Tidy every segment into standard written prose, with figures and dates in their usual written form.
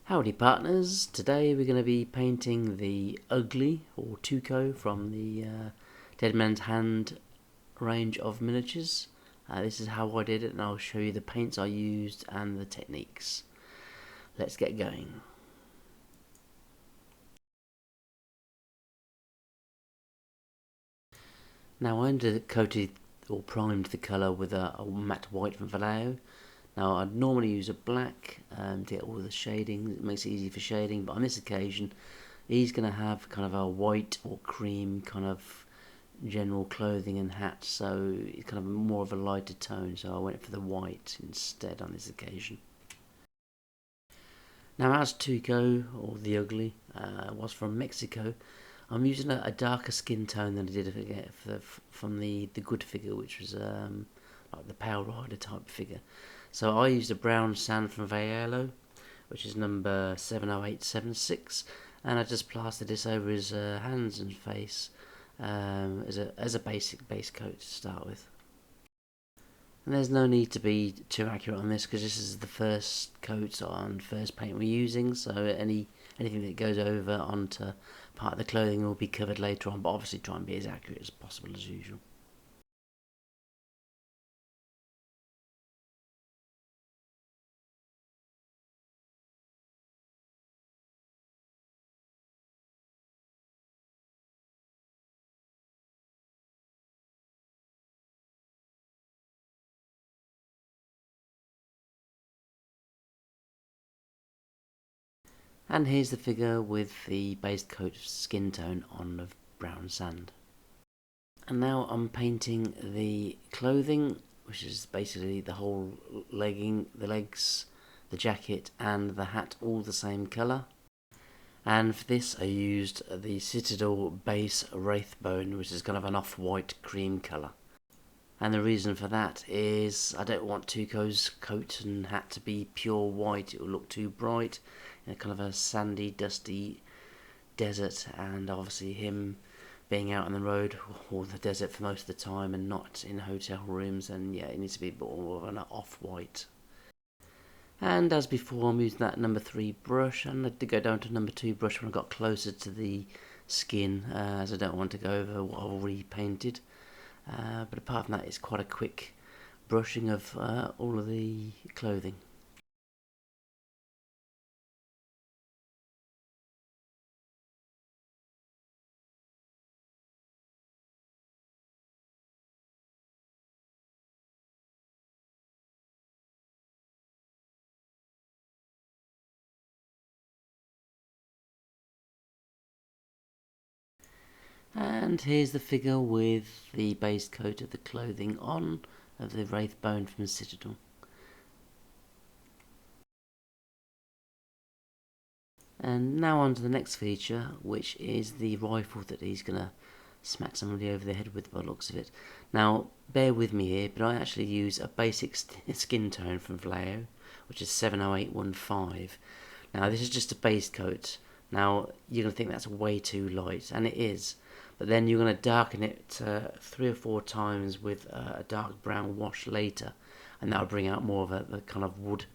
Howdy partners, today we're going to be painting the Ugly, or Tuco, from the Dead Man's Hand range of miniatures. This is how I did it, and I'll show you the paints I used and the techniques. Let's get going. Now I undercoated or primed the colour with a matte white from Vallejo. Now I'd normally use a black to get all the shading. It makes it easy for shading, but on this occasion he's going to have kind of a white or cream kind of general clothing and hat, so it's kind of more of a lighter tone, so I went for the white instead on this occasion. Now as Tuco, or the Ugly, was from Mexico, I'm using a darker skin tone than I did from the good figure, which was like the Power Rider type figure. So I used a brown sand from Vallejo, which is number 70876, and I just plastered this over his hands and face as a basic base coat to start with. And there's no need to be too accurate on this because this is the first coat and first paint we're using, so anything that goes over onto part of the clothing will be covered later on, but obviously try and be as accurate as possible as usual. And here's the figure with the base coat of skin tone on of brown sand. And now I'm painting the clothing, which is basically the whole legging, the legs, the jacket and the hat all the same colour. And for this I used the Citadel base Wraithbone, which is kind of an off-white cream colour. And the reason for that is I don't want Tuco's coat and hat to be pure white. It will look too bright in a kind of a sandy, dusty desert, and obviously him being out on the road or the desert for most of the time and not in hotel rooms, and yeah, it needs to be more of an off-white. And as before, I'm using that number 3 brush, and I did go down to number 2 brush when I got closer to the skin, as I don't want to go over what I've already painted. But apart from that, it's quite a quick brushing of all of the clothing. And here's the figure with the base coat of the clothing on of the Wraithbone from the Citadel. And now on to the next feature, which is the rifle that he's going to smack somebody over the head with by the looks of it. Now, bear with me here, but I actually use a basic skin tone from Vallejo, which is 70815. Now, this is just a base coat. Now, you're going to think that's way too light, and it is. But then you're going to darken it 3 or 4 times with a dark brown wash later, and that'll bring out more of a kind of wood.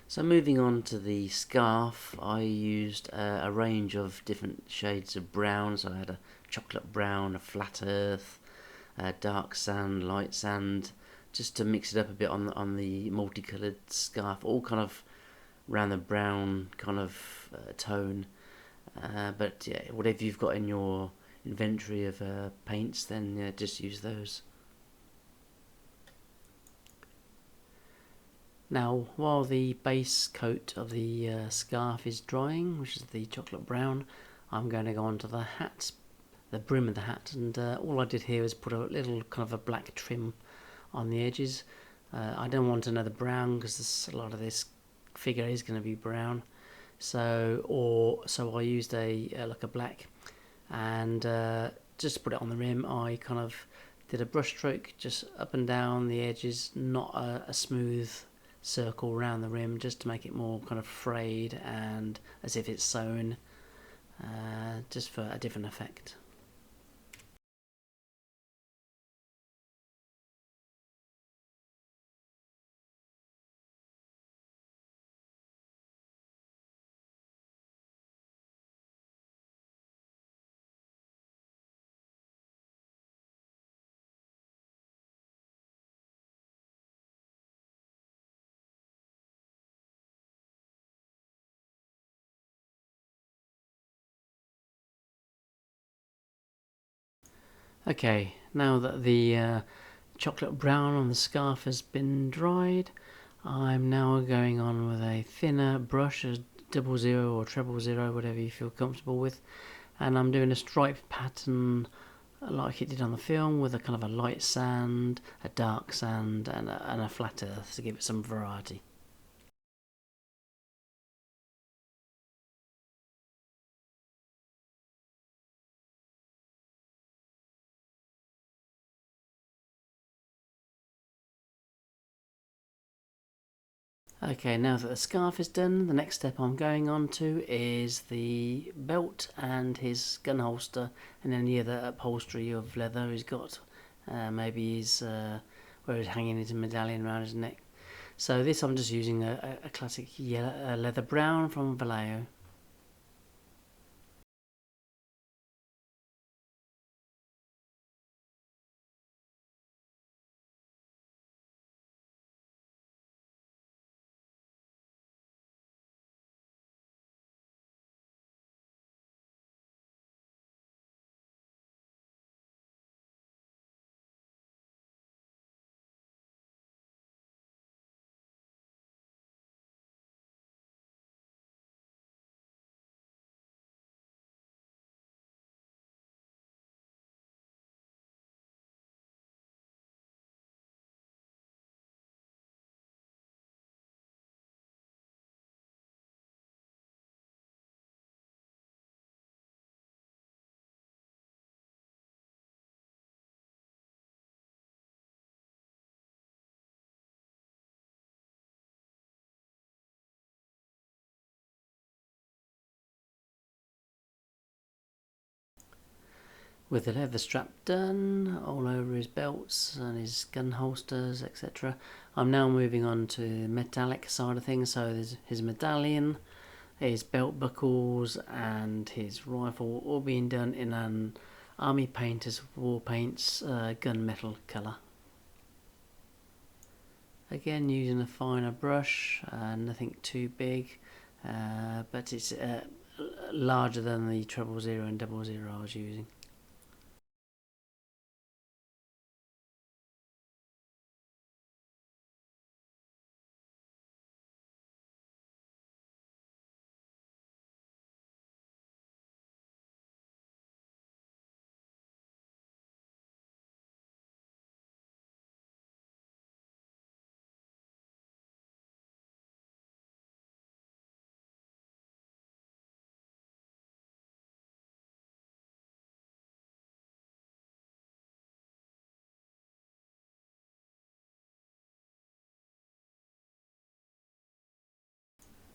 So moving on to the scarf, I used a range of different shades of brown. So I had a chocolate brown, a flat earth, a dark sand, light sand, just to mix it up a bit on the multicoloured scarf, all kind of around the brown kind of tone. But yeah, whatever you've got in your inventory of paints, then just use those. Now, while the base coat of the scarf is drying, which is the chocolate brown, I'm going to go on to the hat, the brim of the hat, and all I did here is put a little kind of a black trim on the edges. I don't want another brown because a lot of this figure is going to be brown, so I used a like a black, and just to put it on the rim, I kind of did a brush stroke just up and down the edges, not a smooth circle around the rim, just to make it more kind of frayed and as if it's sewn, just for a different effect. Okay, now that the chocolate brown on the scarf has been dried, I'm now going on with a thinner brush, a 00 or 000, whatever you feel comfortable with, and I'm doing a stripe pattern like it did on the film, with a kind of a light sand, a dark sand, and a flat earth to give it some variety. Okay, now that the scarf is done, the next step I'm going on to is the belt and his gun holster and any other upholstery of leather he's got. Maybe where he's hanging his medallion around his neck. So this I'm just using a classic yellow, leather brown from Vallejo. With the leather strap done all over his belts and his gun holsters, etc., I'm now moving on to the metallic side of things. So there's his medallion, his belt buckles, and his rifle, all being done in an Army Painters War Paints gunmetal colour. Again, using a finer brush, nothing too big, but it's larger than the 000 and 00 I was using.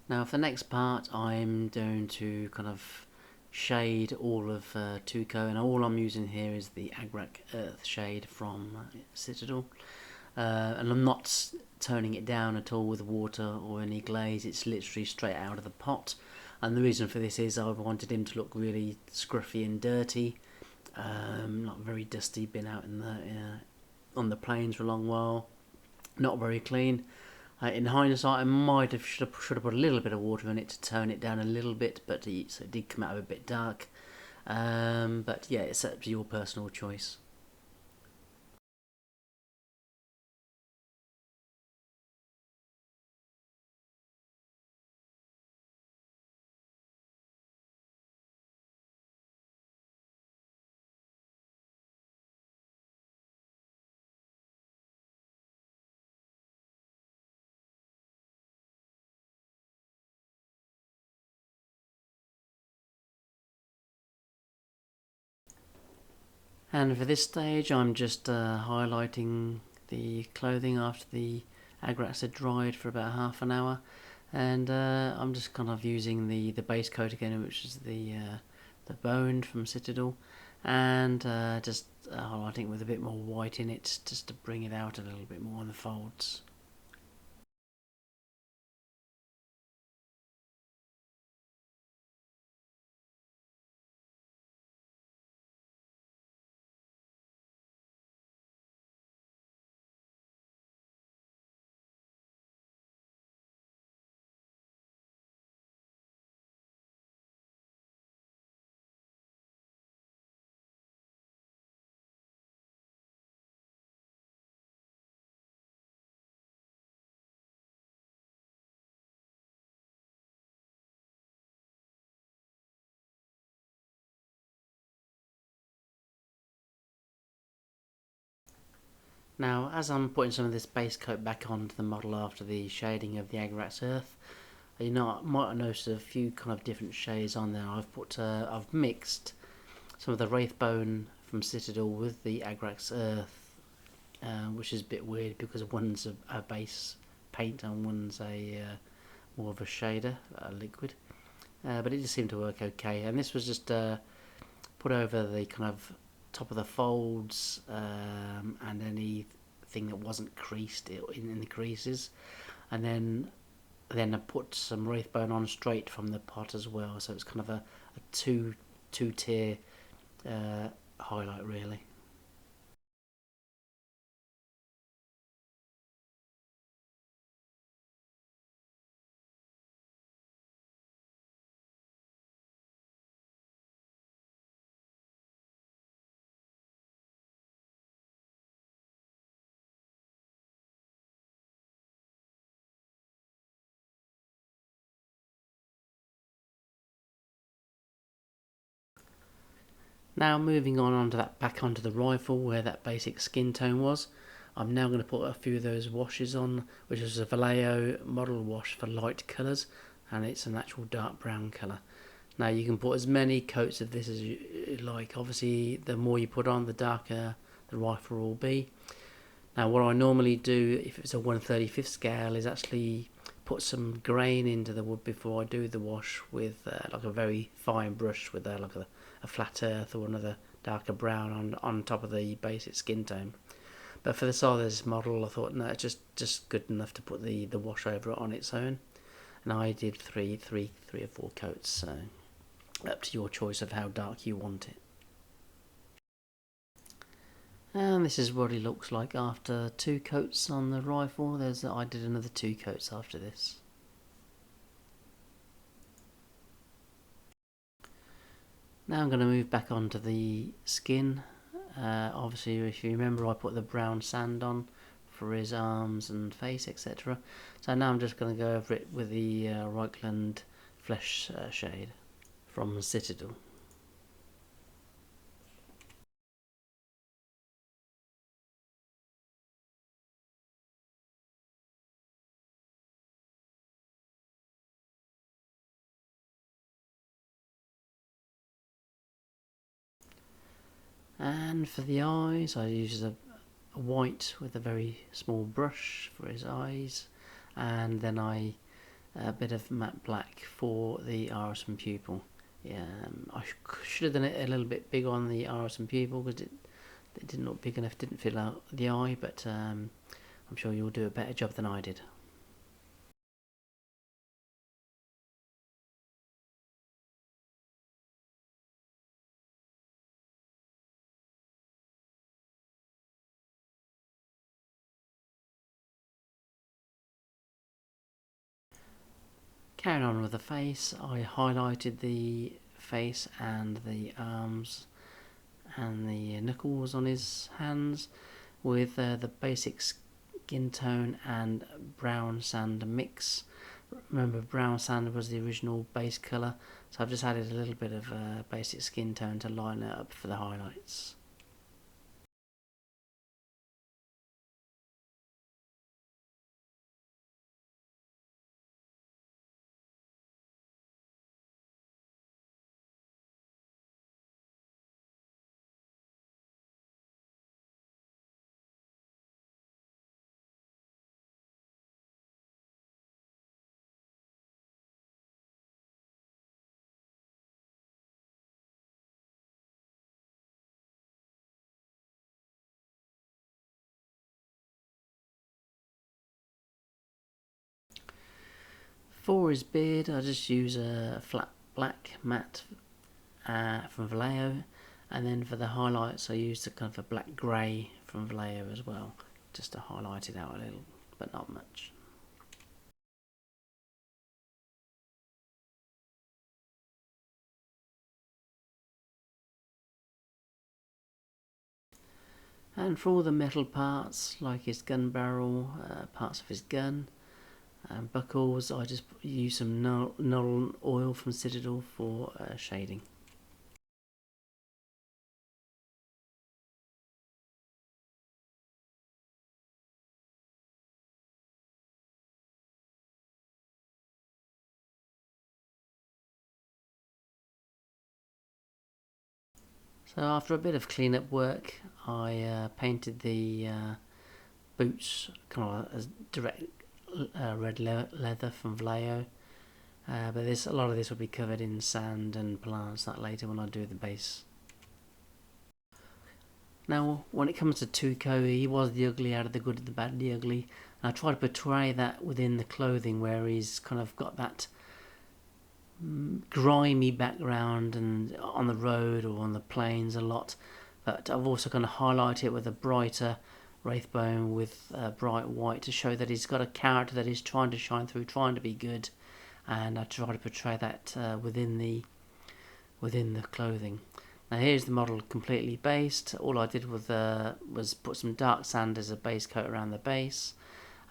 Now for the next part, I'm going to kind of shade all of Tuco, and all I'm using here is the Agrak Earth shade from Citadel, and I'm not toning it down at all with water or any glaze. It's literally straight out of the pot, and the reason for this is I wanted him to look really scruffy and dirty, not very dusty, been out in the on the plains for a long while, not very clean. In hindsight, I might have should have put a little bit of water in it to tone it down a little bit, but so it did come out a bit dark. But yeah, it's up to your personal choice. And for this stage I'm just highlighting the clothing after the agrax had dried for about half an hour, and I'm just kind of using the base coat again, which is the bone from Citadel, and just highlighting with a bit more white in it just to bring it out a little bit more on the folds. Now, as I'm putting some of this base coat back onto the model after the shading of the agrax earth, you know, I might have noticed a few kind of different shades on there. I've mixed some of the wraithbone from Citadel with the agrax earth, which is a bit weird because one's a base paint and one's a more of a shader, a liquid. But it just seemed to work okay. And this was just put over the kind of top of the folds, and anything that wasn't creased in the creases, and then I put some wraithbone on straight from the pot as well, so it's kind of a two tier highlight really. Now moving on onto that, back onto the rifle where that basic skin tone was, I'm now going to put a few of those washes on, which is a Vallejo model wash for light colours, and it's an actual dark brown colour. Now you can put as many coats of this as you like. Obviously the more you put on, the darker the rifle will be. Now what I normally do if it's a 1/35 scale is actually put some grain into the wood before I do the wash with like a very fine brush with like a flat earth or another darker brown on top of the basic skin tone. But for the size of this model I thought no, it's just good enough to put the wash over it on its own. And I did three or four coats, so up to your choice of how dark you want it. And this is what it looks like after 2 coats on the rifle. I did another 2 coats after this. Now I'm going to move back onto the skin. Obviously, if you remember, I put the brown sand on for his arms and face, etc. So now I'm just going to go over it with the Reichland flesh shade from Citadel. And for the eyes, I use a white with a very small brush for his eyes, and then a bit of matte black for the iris and pupil. Yeah, I should have done it a little bit big on the iris and pupil because it didn't look big enough, didn't fill out the eye, but I'm sure you'll do a better job than I did. Carrying on with the face, I highlighted the face and the arms and the knuckles on his hands with the basic skin tone and brown sand mix. Remember, brown sand was the original base colour, so I've just added a little bit of basic skin tone to line it up for the highlights. For his beard, I just use a flat black matte from Vallejo, and then for the highlights I used a kind of a black grey from Vallejo as well, just to highlight it out a little, but not much. And for all the metal parts, like his gun barrel, parts of his gun, and buckles, I just use some Null oil from Citadel for shading. So after a bit of clean-up work, I painted the boots kind of as direct red leather from Vallejo. But a lot of this will be covered in sand and plants that later when I do the base. Now, when it comes to Tuco, he was the ugly out of the good, the bad, the ugly. And I try to portray that within the clothing, where he's kind of got that grimy background and on the road or on the plains a lot. But I've also kind of highlighted it with a brighter wraithbone with bright white to show that he's got a character that he's trying to shine through, trying to be good. And I try to portray that within the clothing. Now here's the model completely based. All I did was put some dark sand as a base coat around the base,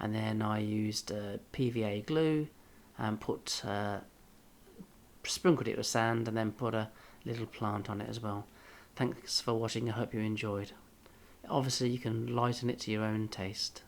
and then I used PVA glue and sprinkled it with sand, and then put a little plant on it as well. Thanks for watching. I hope you enjoyed. Obviously you can lighten it to your own taste.